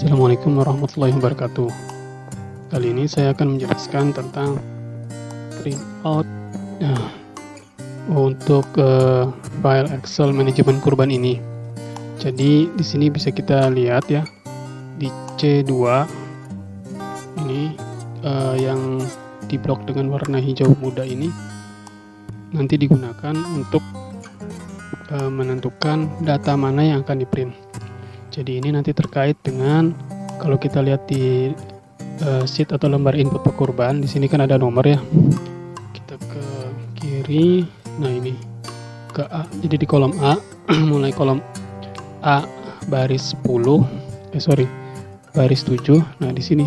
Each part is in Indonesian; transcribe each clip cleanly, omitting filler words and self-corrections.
Assalamualaikum warahmatullahi wabarakatuh. Kali ini saya akan menjelaskan tentang printout untuk file Excel manajemen kurban ini. Jadi di sini bisa kita lihat ya, di C2 ini yang diblok dengan warna hijau muda ini nanti digunakan untuk menentukan data mana yang akan di print. Jadi ini nanti terkait dengan, kalau kita lihat di sheet atau lembar input pekurban, di sini kan ada nomor ya. Kita ke kiri, nah ini ke A. Jadi di kolom A, mulai kolom A baris 10, baris 7. Nah di sini,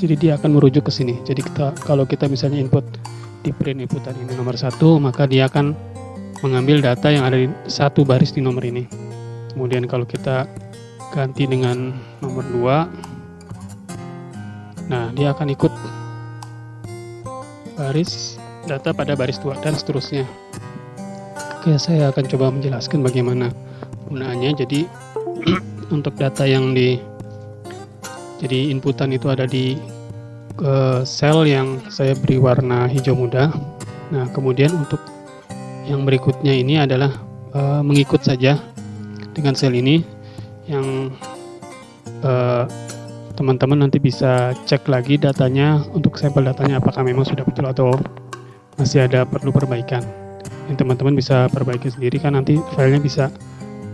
jadi dia akan merujuk ke sini. Jadi kalau kita misalnya input di print inputan ini nomor 1, maka dia akan mengambil data yang ada di satu baris di nomor ini. Kemudian kalau kita ganti dengan nomor 2, nah dia akan ikut baris data pada baris 2 dan seterusnya. Oke, saya akan coba menjelaskan bagaimana penggunaannya. Jadi untuk data yang jadi inputan itu ada di sel yang saya beri warna hijau muda. Nah kemudian untuk yang berikutnya ini adalah mengikut saja dengan sel ini, yang teman-teman nanti bisa cek lagi datanya untuk sampel datanya apakah memang sudah betul atau masih ada perlu perbaikan. Yang teman-teman bisa perbaiki sendiri, kan nanti filenya bisa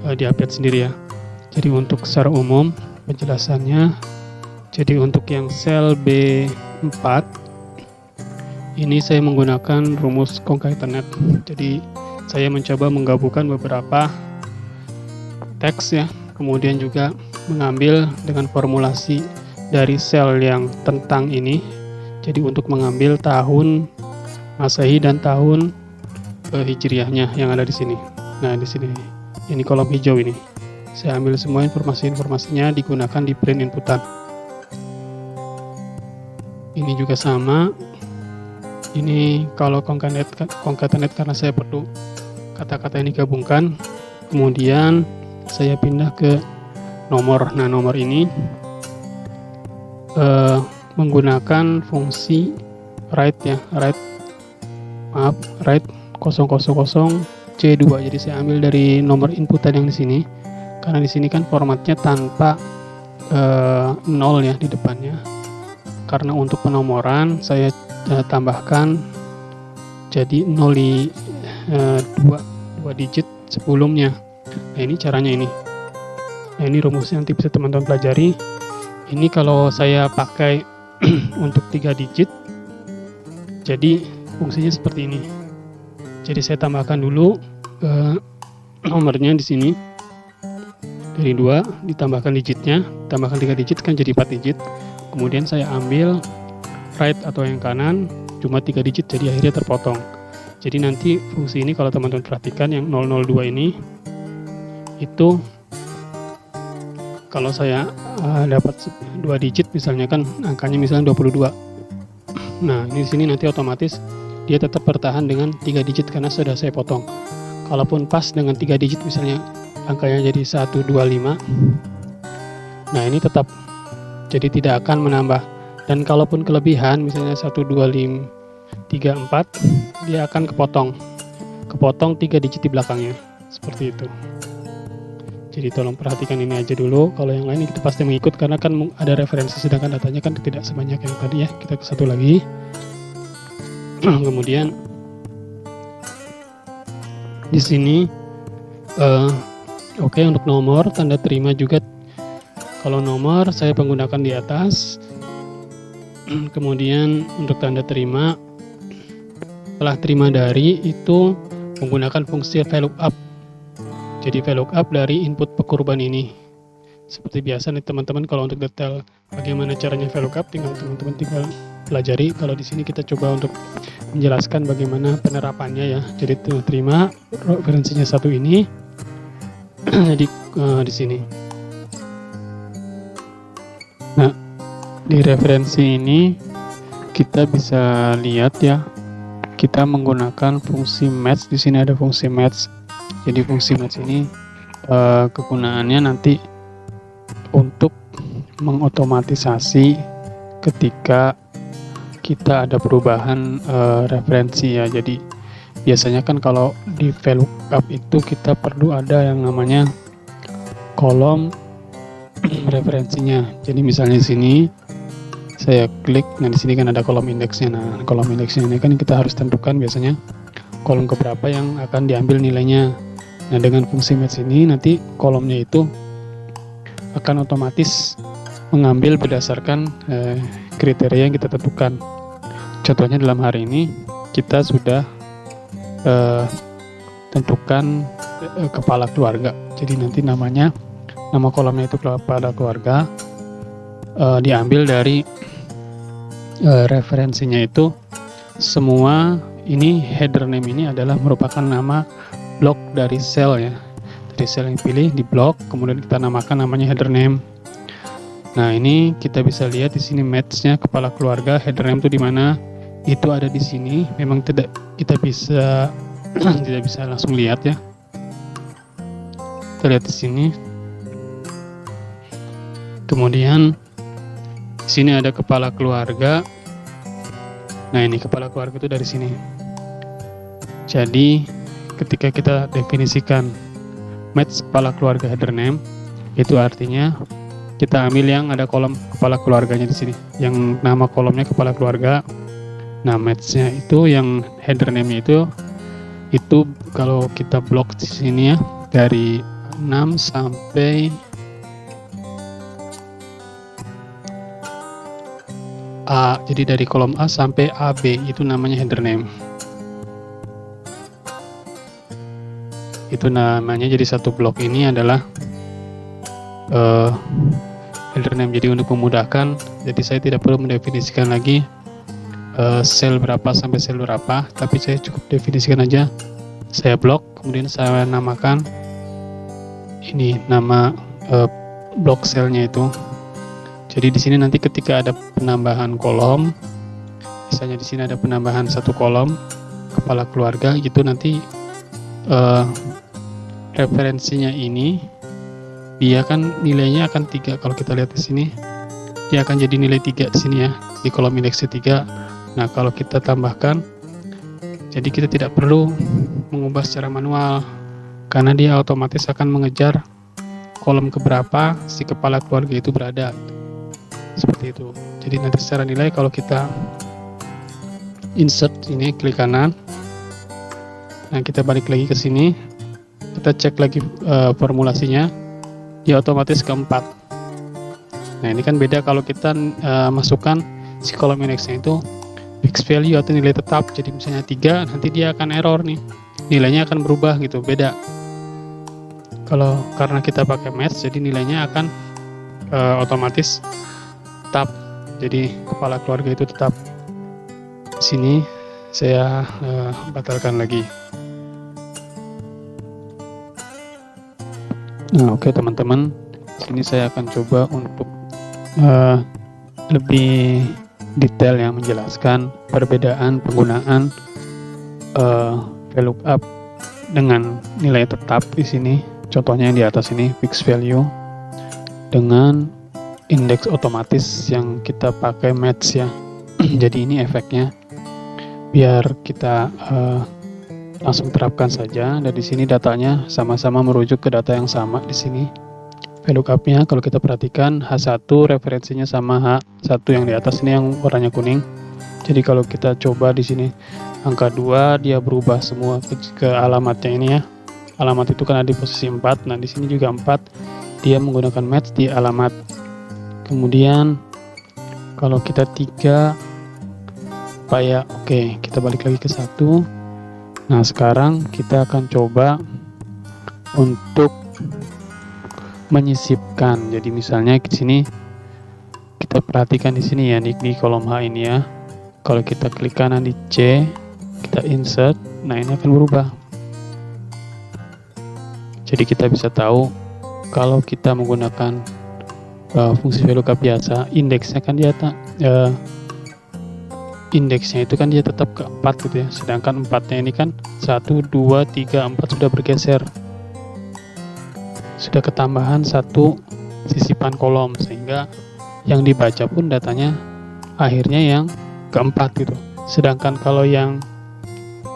diupdate sendiri ya. Jadi untuk secara umum penjelasannya, jadi untuk yang sel B4 ini saya menggunakan rumus concatenate. Jadi saya mencoba menggabungkan beberapa teks ya, kemudian juga mengambil dengan formulasi dari sel yang tentang ini. Jadi untuk mengambil tahun Masehi dan tahun Hijriahnya yang ada di sini. Nah di sini ini kolom hijau ini, saya ambil semua informasinya digunakan di print inputan. Ini juga sama. Ini kalau concatenate karena saya perlu kata-kata ini gabungkan. Kemudian saya pindah ke nomor. Nah nomor ini menggunakan fungsi write ya, write 000 C2. Jadi saya ambil dari nomor inputan yang di sini, karena di sini kan formatnya tanpa 0 ya di depannya. Karena untuk penomoran saya tambahkan jadi 0 di 2 digit sebelumnya. Nah ini caranya ini. Nah ini rumusnya nanti bisa teman-teman pelajari. Ini kalau saya pakai untuk 3 digit, jadi fungsinya seperti ini. Jadi saya tambahkan dulu nomornya di sini, dari 2 ditambahkan digitnya, tambahkan 3 digit kan jadi 4 digit. Kemudian saya ambil right atau yang kanan cuma 3 digit, jadi akhirnya terpotong. Jadi nanti fungsi ini kalau teman-teman perhatikan yang 002 ini, itu kalau saya dapat 2 digit misalnya kan angkanya misalnya 22. Nah ini di sini nanti otomatis dia tetap bertahan dengan 3 digit karena sudah saya potong. Kalaupun pas dengan 3 digit misalnya angkanya jadi 125, nah ini tetap, jadi tidak akan menambah. Dan kalaupun kelebihan misalnya 12534, dia akan kepotong 3 digit di belakangnya, seperti itu. Jadi tolong perhatikan ini aja dulu. Kalau yang lain itu pasti mengikut karena kan ada referensi, sedangkan datanya kan tidak sebanyak yang tadi ya. Kita ke satu lagi. Kemudian di sini oke, untuk nomor tanda terima juga. Kalau nomor saya menggunakan di atas. Kemudian untuk tanda terima, setelah terima dari itu menggunakan fungsi VLOOKUP. Jadi VLOOKUP dari input pekurban ini. Seperti biasa nih teman-teman, kalau untuk detail bagaimana caranya VLOOKUP teman-teman tinggal pelajari. Kalau di sini kita coba untuk menjelaskan bagaimana penerapannya ya. Jadi terima referensinya satu ini. Jadi di sini. Nah, di referensi ini kita bisa lihat ya, kita menggunakan fungsi match. Di sini ada fungsi match. Jadi fungsi match ini kegunaannya nanti untuk mengotomatisasi ketika kita ada perubahan referensi ya. Jadi biasanya kan kalau di VLOOKUP itu kita perlu ada yang namanya kolom referensinya. Jadi misalnya di sini saya klik, nah di sini kan ada kolom indeksnya. Nah, kolom indeksnya ini kan kita harus tentukan biasanya kolom keberapa yang akan diambil nilainya. Nah, dengan fungsi match ini nanti kolomnya itu akan otomatis mengambil berdasarkan kriteria yang kita tentukan. Contohnya dalam hari ini kita sudah tentukan kepala keluarga. Jadi nanti nama kolomnya itu kepala keluarga, diambil dari referensinya itu semua ini header name ini adalah merupakan nama blok dari sel ya. Dari sel yang pilih di blok, kemudian kita namakan namanya header name. Nah, ini kita bisa lihat di sini match-nya kepala keluarga, header name itu di mana? Itu ada di sini. Memang tidak kita bisa tidak bisa langsung lihat ya. Kita lihat di sini. Kemudian di sini ada kepala keluarga. Nah, ini kepala keluarga itu dari sini. Jadi ketika kita definisikan match kepala keluarga header name, itu artinya kita ambil yang ada kolom kepala keluarganya di sini, yang nama kolomnya kepala keluarga. Nah, match-nya itu yang header name-nya itu kalau kita blok di sini ya, dari 6 sampai A. Jadi dari kolom A sampai AB itu namanya header name. Itu namanya, jadi satu blok ini adalah header name. Jadi untuk memudahkan, jadi saya tidak perlu mendefinisikan lagi sel berapa sampai sel berapa, tapi saya cukup definisikan aja. Saya blok, kemudian saya namakan ini nama blok selnya itu. Jadi di sini nanti ketika ada penambahan kolom, misalnya di sini ada penambahan satu kolom kepala keluarga gitu, nanti referensinya ini dia kan nilainya akan 3. Kalau kita lihat di sini, dia akan jadi nilai 3 di sini ya, di kolom indeksnya 3. Nah, kalau kita tambahkan, jadi kita tidak perlu mengubah secara manual, karena dia otomatis akan mengejar kolom keberapa si kepala keluarga itu berada. Seperti itu. Jadi nanti secara nilai kalau kita insert ini, klik kanan, nah kita balik lagi ke sini, kita cek lagi formulasinya, dia otomatis ke 4. Nah, ini kan beda kalau kita masukkan si kolom indeksnya itu fixed value atau nilai tetap. Jadi misalnya 3, nanti dia akan error nih, nilainya akan berubah gitu, beda. Kalau karena kita pakai match, jadi nilainya akan otomatis tetap. Jadi kepala keluarga itu tetap. Di sini saya batalkan lagi. Nah, oke teman-teman, sini saya akan coba untuk lebih detail yang menjelaskan perbedaan penggunaan VLOOKUP dengan nilai tetap di sini. Contohnya yang di atas ini fixed value dengan indeks otomatis yang kita pakai match ya. Jadi ini efeknya biar kita langsung terapkan saja. Dan di sini datanya sama-sama merujuk ke data yang sama di sini. VLOOKUP-nya kalau kita perhatikan H1 referensinya sama H1 yang di atas ini yang warnanya kuning. Jadi kalau kita coba di sini angka 2 dia berubah semua ke alamatnya ini ya. Alamat itu kan ada di posisi 4. Nah, di sini juga 4. Dia menggunakan match di alamat. Kemudian kalau kita 3 supaya oke, kita balik lagi ke 1. Nah, sekarang kita akan coba untuk menyisipkan. Jadi misalnya di sini kita perhatikan di sini ya, di kolom H ini ya. Kalau kita klik kanan di C, kita insert, nah ini akan berubah. Jadi kita bisa tahu kalau kita menggunakan fungsi VLOOKUP biasa, indeksnya kan dia indeksnya itu kan dia tetap ke 4 gitu ya. Sedangkan 4-nya ini kan 1, 2, 3, 4 sudah bergeser. Sudah ketambahan satu sisipan kolom, sehingga yang dibaca pun datanya akhirnya yang keempat gitu. Sedangkan kalau yang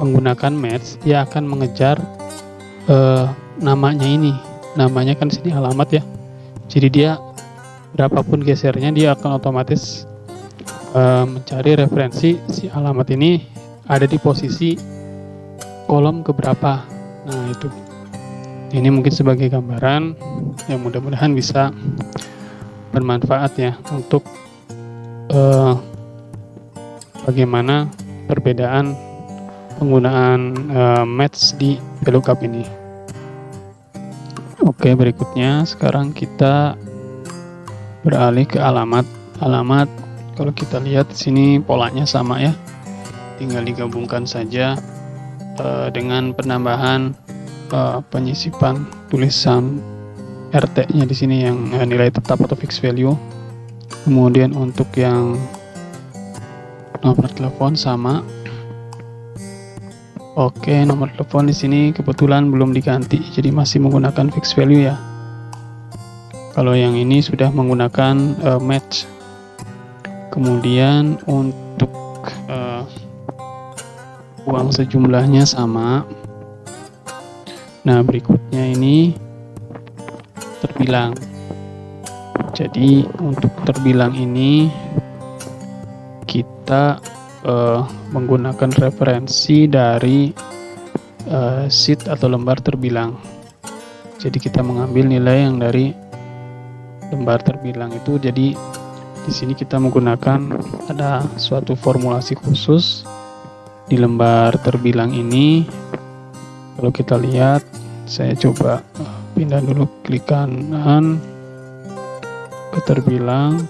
menggunakan match, dia akan mengejar namanya ini. Namanya kan sini alamat ya. Jadi dia berapapun gesernya, dia akan otomatis mencari referensi si alamat ini ada di posisi kolom keberapa. Nah itu, ini mungkin sebagai gambaran yang mudah-mudahan bisa bermanfaat ya untuk bagaimana perbedaan penggunaan match di VLOOKUP ini. Oke, berikutnya sekarang kita beralih ke alamat. Alamat, kalau kita lihat di sini polanya sama ya, tinggal digabungkan saja dengan penambahan penyisipan tulisan RT-nya di sini yang nilai tetap atau fixed value. Kemudian untuk yang nomor telepon sama. Oke, nomor telepon di sini kebetulan belum diganti, jadi masih menggunakan fixed value ya. Kalau yang ini sudah menggunakan match. Kemudian untuk uang sejumlahnya sama. Nah, berikutnya ini terbilang. Jadi untuk terbilang ini kita menggunakan referensi dari sheet atau lembar terbilang. Jadi kita mengambil nilai yang dari lembar terbilang itu. Jadi di sini kita menggunakan ada suatu formulasi khusus di lembar terbilang ini. Kalau kita lihat, saya coba pindah dulu klik kanan ke terbilang.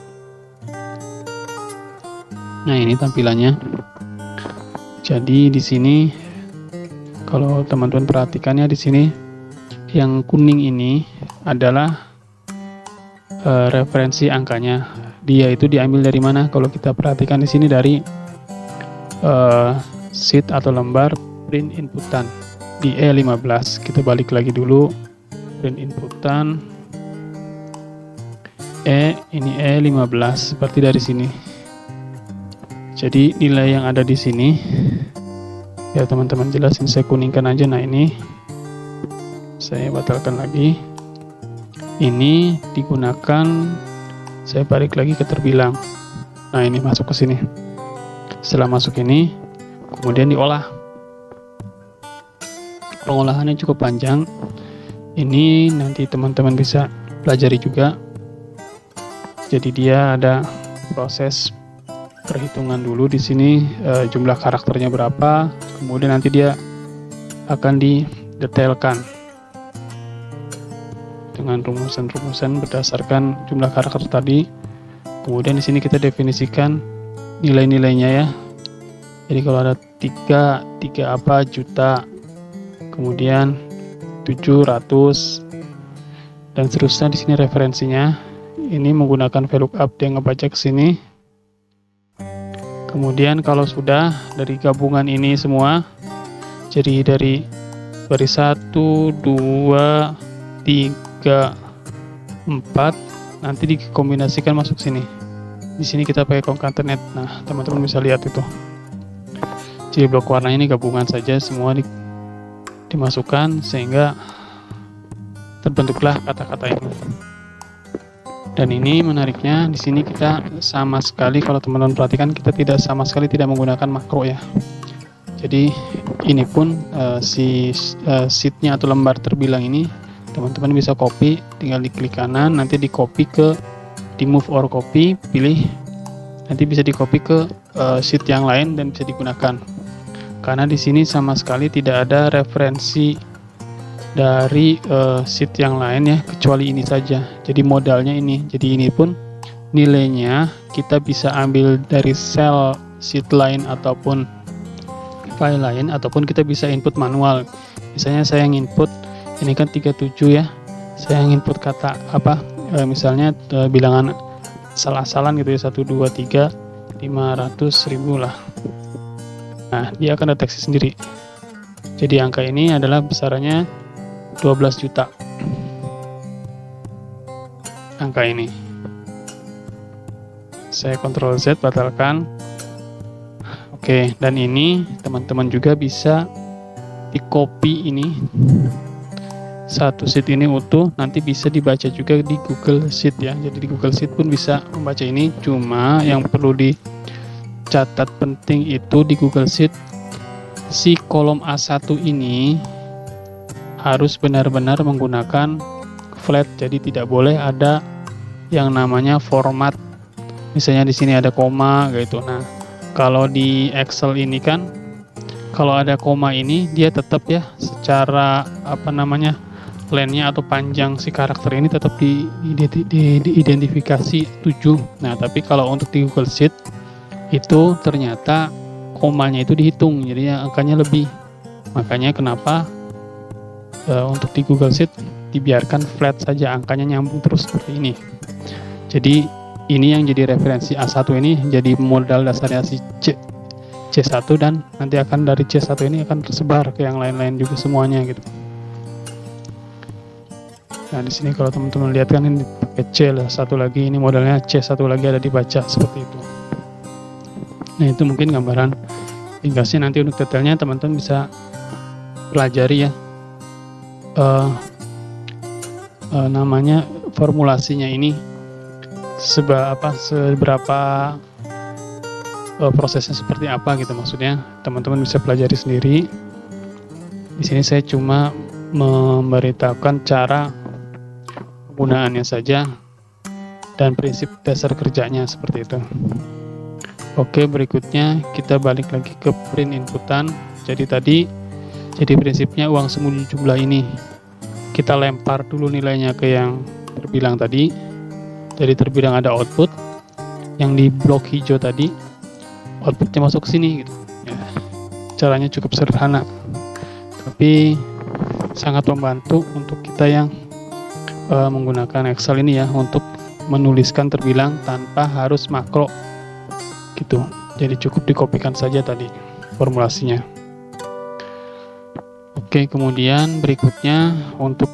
Nah, ini tampilannya. Jadi di sini kalau teman-teman perhatikannya, di sini yang kuning ini adalah referensi angkanya. Dia itu diambil dari mana? Kalau kita perhatikan di sini dari sheet atau lembar print inputan di E15. Kita balik lagi dulu, print inputan ini E15 seperti dari sini. Jadi nilai yang ada di sini, ya teman-teman jelasin, saya kuningkan aja. Nah, ini saya batalkan lagi. Ini digunakan, saya balik lagi ke terbilang. Nah, ini masuk ke sini. Setelah masuk ini, kemudian diolah. Pengolahannya cukup panjang. Ini nanti teman-teman bisa pelajari juga. Jadi dia ada proses perhitungan dulu di sini, jumlah karakternya berapa, kemudian nanti dia akan didetailkan dengan rumusan-rumusan berdasarkan jumlah karakter tadi. Kemudian di sini kita definisikan nilai-nilainya ya. Jadi kalau ada 3 apa juta, kemudian 700 dan seterusnya. Di sini referensinya. Ini menggunakan VLOOKUP, dia ngebaca ke sini. Kemudian kalau sudah dari gabungan ini semua, jadi dari baris 1, 2, 3, 4, nanti dikombinasikan masuk sini. Di sini kita pakai concatenate. Nah, teman-teman bisa lihat itu. Jadi blok warna ini gabungan saja, semua dimasukkan sehingga terbentuklah kata-kata ini. Dan ini menariknya, di sini kita sama sekali, kalau teman-teman perhatikan, kita tidak sama sekali tidak menggunakan makro ya. Jadi ini pun sheetnya atau lembar terbilang ini teman-teman bisa copy, tinggal diklik kanan, nanti di copy ke di move or copy, pilih, nanti bisa di copy ke sheet yang lain dan bisa digunakan. Karena di sini sama sekali tidak ada referensi dari sheet yang lain ya, kecuali ini saja. Jadi modalnya ini. Jadi ini pun nilainya kita bisa ambil dari sel sheet lain ataupun file lain, ataupun kita bisa input manual. Misalnya saya yang input ini kan 37 ya, saya yang input kata apa, misalnya bilangan asal-asalan gitu ya, 1, 2, 3, 500, 1000 lah. Nah, dia akan deteksi sendiri. Jadi angka ini adalah besarannya 12 juta. Angka ini. Saya Ctrl Z, batalkan. Oke, dan ini teman-teman juga bisa di copy ini, satu sheet ini utuh, nanti bisa dibaca juga di Google Sheet ya. Jadi di Google Sheet pun bisa membaca ini, cuma yang perlu dicatat penting itu di Google Sheet, si kolom A1 ini harus benar-benar menggunakan flat, jadi tidak boleh ada yang namanya format. Misalnya di sini ada koma gitu. Nah, kalau di Excel ini kan kalau ada koma ini dia tetap ya secara lengthnya atau panjang si karakter ini tetap diidentifikasi 7. Nah, tapi kalau untuk di Google Sheet itu ternyata komanya itu dihitung, jadi angkanya lebih. Makanya kenapa untuk di Google Sheet dibiarkan flat saja, angkanya nyambung terus seperti ini. Jadi ini yang jadi referensi A1 ini jadi modal dasarnya si C1, dan nanti akan dari C1 ini akan tersebar ke yang lain-lain juga semuanya gitu. Nah, di sini kalau teman-teman lihat kan ini pakai C lah, satu lagi ini modelnya C1 lagi ada dibaca seperti itu. Nah, itu mungkin gambaran ringkasnya. Nanti untuk detailnya teman-teman bisa pelajari ya. Namanya formulasinya ini seberapa prosesnya seperti apa gitu, maksudnya teman-teman bisa pelajari sendiri. Di sini saya cuma memberitahukan cara penggunaannya saja dan prinsip dasar kerjanya seperti itu. Oke, berikutnya kita balik lagi ke print inputan. Jadi prinsipnya uang sembunyi jumlah ini kita lempar dulu nilainya ke yang terbilang tadi. Jadi terbilang ada output yang di blok hijau tadi, outputnya masuk ke sini gitu. Ya, caranya cukup sederhana, tapi sangat membantu untuk kita yang menggunakan Excel ini ya, untuk menuliskan terbilang tanpa harus makro gitu. Jadi cukup dikopikan saja tadi formulasinya. Oke, kemudian berikutnya untuk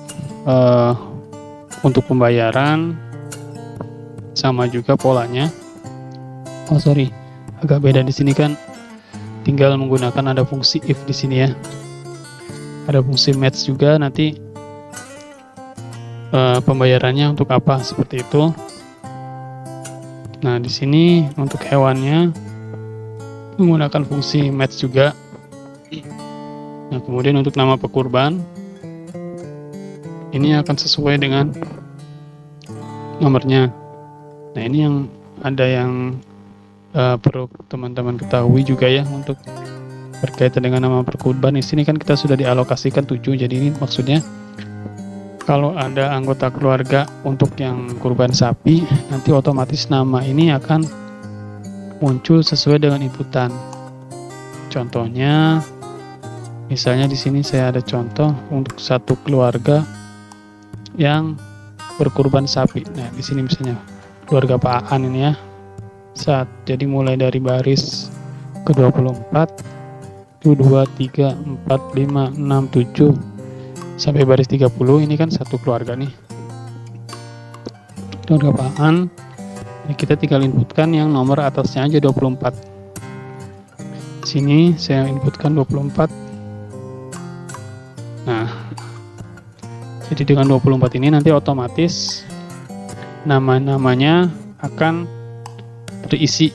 pembayaran sama juga polanya. Agak beda di sini kan, tinggal menggunakan ada fungsi if di sini ya. Ada fungsi match juga, nanti pembayarannya untuk apa seperti itu. Nah, di sini untuk hewannya menggunakan fungsi match juga. Nah, kemudian untuk nama pekurban ini akan sesuai dengan nomornya. Nah, ini yang perlu teman-teman ketahui juga ya, untuk berkaitan dengan nama pekurban. Di sini kan kita sudah dialokasikan 7, jadi ini maksudnya kalau ada anggota keluarga untuk yang kurban sapi, nanti otomatis nama ini akan muncul sesuai dengan inputan. Contohnya, misalnya di sini saya ada contoh untuk satu keluarga yang berkurban sapi. Nah, di sini misalnya keluarga Pak Aan ini ya. Jadi mulai dari baris ke-24, 1, 2, 3, 4, 5, 6, 7 sampai baris 30, ini kan satu keluarga nih. Keluarga Pak Aan. Ini kita tinggal inputkan yang nomor atasnya aja 24. Sini saya inputkan 24. Nah, jadi dengan 24 ini nanti otomatis nama-namanya akan terisi.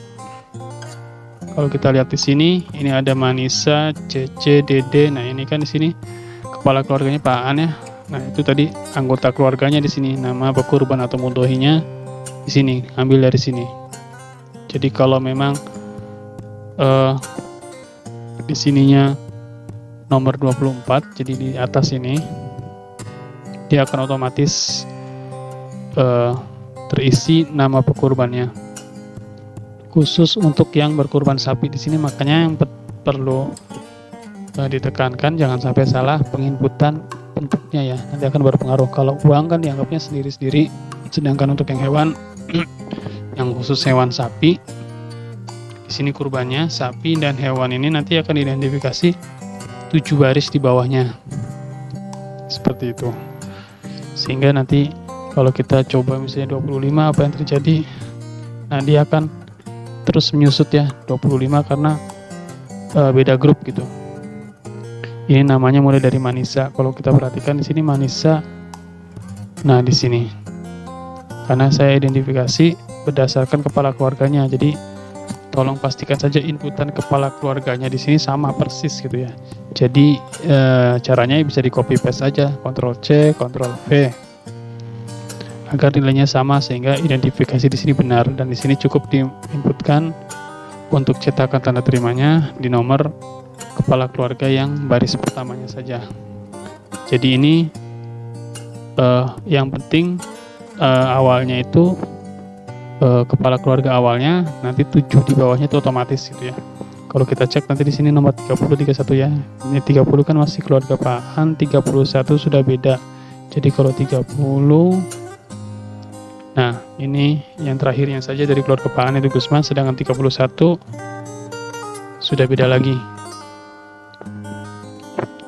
Kalau kita lihat di sini, ini ada Manisa, Cece, Dede. Nah, ini kan di sini kepala keluarganya Pak Aan ya. Nah, itu tadi anggota keluarganya di sini, nama pekurban atau mudhohinya di sini, ambil dari sini. Jadi kalau memang di sininya nomor 24, jadi di atas ini dia akan otomatis terisi nama pekurbannya. Khusus untuk yang berkurban sapi di sini, makanya yang perlu ditekankan jangan sampai salah penginputan bentuknya ya, nanti akan berpengaruh. Kalau uang kan dianggapnya sendiri-sendiri, sedangkan untuk yang hewan yang khusus hewan sapi, di sini kurbannya sapi dan hewan ini nanti akan diidentifikasi 7 baris di bawahnya seperti itu. Sehingga nanti kalau kita coba misalnya 25, apa yang terjadi? Nah, dia akan terus menyusut ya 25 karena beda grup gitu. Ini namanya mulai dari Manisa. Kalau kita perhatikan di sini Manisa. Nah, di sini. Karena saya identifikasi berdasarkan kepala keluarganya. Jadi tolong pastikan saja inputan kepala keluarganya di sini sama persis gitu ya. Jadi caranya bisa di copy paste saja, Ctrl C, Ctrl V, agar nilainya sama sehingga identifikasi di sini benar. Dan di sini cukup diinputkan untuk cetakan tanda terimanya di nomor kepala keluarga yang baris pertamanya saja. Jadi ini yang penting awalnya itu kepala keluarga awalnya, nanti 7 di bawahnya itu otomatis gitu ya. Kalau kita cek nanti di sini nomor 30 31 ya. Ini 30 kan masih keluarga Pak An, 31 sudah beda. Jadi kalau 30, nah ini yang terakhirnya saja dari keluarga Pak An itu Gusman, sedangkan 31 sudah beda lagi.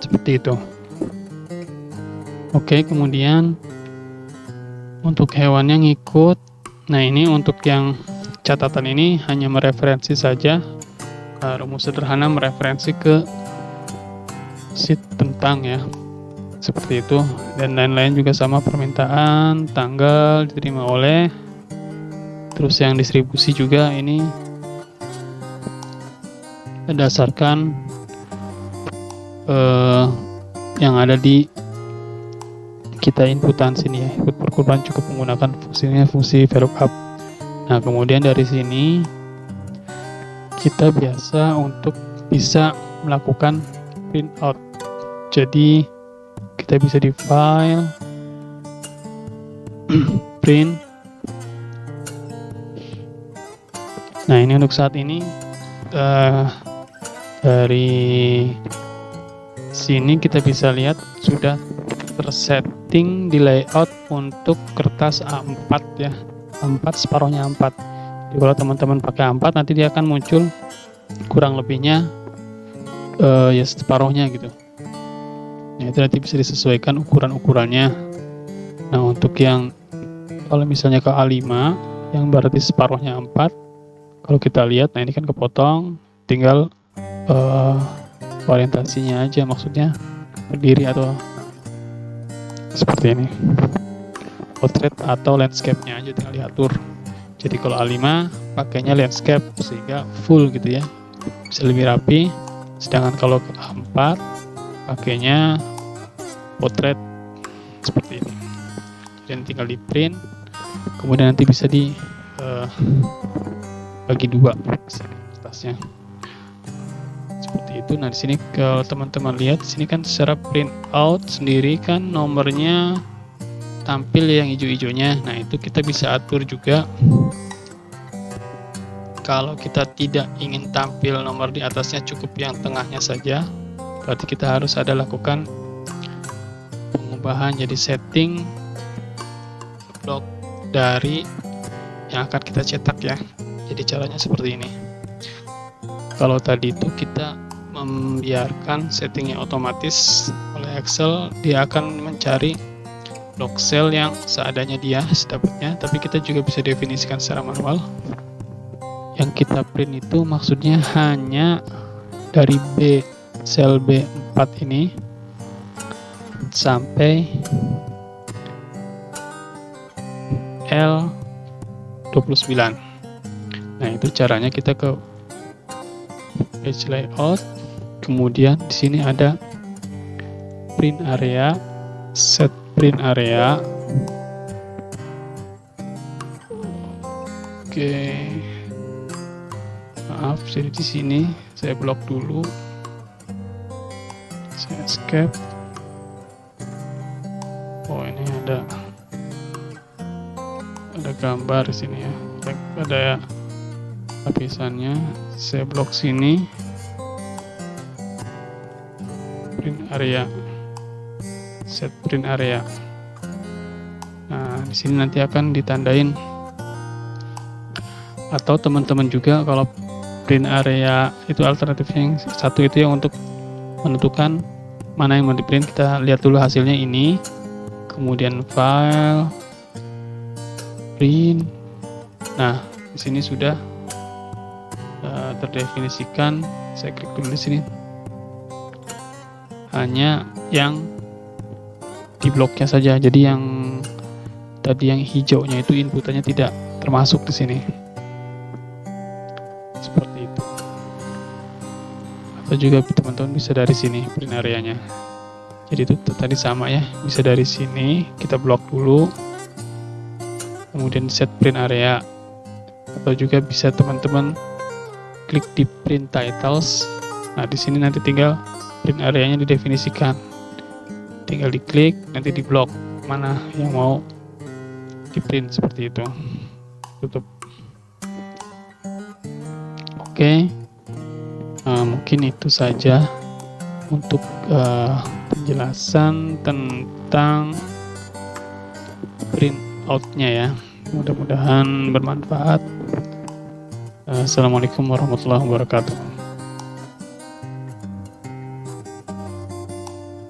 Seperti itu. Oke, kemudian untuk hewannya ngikut. Nah, ini untuk yang catatan ini hanya mereferensi saja, rumus sederhana mereferensi ke sheet tentang ya, seperti itu. Dan lain-lain juga sama, permintaan, tanggal, diterima oleh, terus yang distribusi juga ini berdasarkan yang ada di kita inputan sini ya. Input perkumpulan cukup menggunakan fungsinya fungsi VLOOKUP. Nah, kemudian dari sini kita biasa untuk bisa melakukan print out. Jadi kita bisa di file print. Nah, ini untuk saat ini dari sini kita bisa lihat sudah tersetting di layout untuk kertas A4 ya, A4 separuhnya A4. Jadi kalau teman-teman pakai A4 nanti dia akan muncul kurang lebihnya ya separuhnya gitu. Nah, itu nanti bisa disesuaikan ukuran-ukurannya. Nah, untuk yang kalau misalnya ke A5 yang berarti separuhnya A4, kalau kita lihat, nah ini kan kepotong, tinggal orientasinya aja, maksudnya berdiri atau seperti ini, portrait atau landscape-nya aja tinggal diatur. Jadi kalau A5 pakainya landscape sehingga full gitu ya, bisa lebih rapi. Sedangkan kalau ke A4 pakainya portrait seperti ini. Dan tinggal di print, kemudian nanti bisa di bagi dua kertasnya. Seperti itu. Nah, di sini kalau teman-teman lihat di sini kan secara print out sendiri kan nomornya tampil yang hijau-hijaunya. Nah, itu kita bisa atur juga. Kalau kita tidak ingin tampil nomor di atasnya, cukup yang tengahnya saja. Berarti kita harus ada lakukan pengubahan jadi setting blok dari yang akan kita cetak ya. Jadi caranya seperti ini. Kalau tadi itu kita membiarkan settingnya otomatis oleh Excel, dia akan mencari block cell yang seadanya dia sedapatnya, tapi kita juga bisa definisikan secara manual. Yang kita print itu maksudnya hanya dari B, sel B4 ini sampai L29. Nah, itu caranya kita ke page layout, kemudian di sini ada print area, set print area. Oke, maaf, jadi di sini saya blok dulu, saya escape. Oh, ini ada gambar di sini ya, ada lapisannya. Saya blok sini, print area, set print area. Nah, di sini nanti akan ditandain. Atau teman-teman juga kalau print area itu alternatifnya yang satu itu yang untuk menentukan mana yang mau di print, kita lihat dulu hasilnya ini, kemudian file print. Nah, di sini sudah terdefinisikan. Saya klik dulu di sini. Hanya yang di bloknya saja. Jadi yang tadi yang hijaunya itu inputannya tidak termasuk di sini. Seperti itu. Atau juga teman-teman bisa dari sini print area-nya. Jadi itu tadi sama ya, bisa dari sini kita blok dulu, kemudian set print area. Atau juga bisa teman-teman klik di print titles. Nah di sini nanti tinggal print area-nya didefinisikan, tinggal diklik, nanti di blok mana yang mau di print seperti itu. Tutup. Oke. Mungkin itu saja untuk penjelasan tentang print out-nya ya. Mudah-mudahan bermanfaat. Assalamualaikum warahmatullahi wabarakatuh.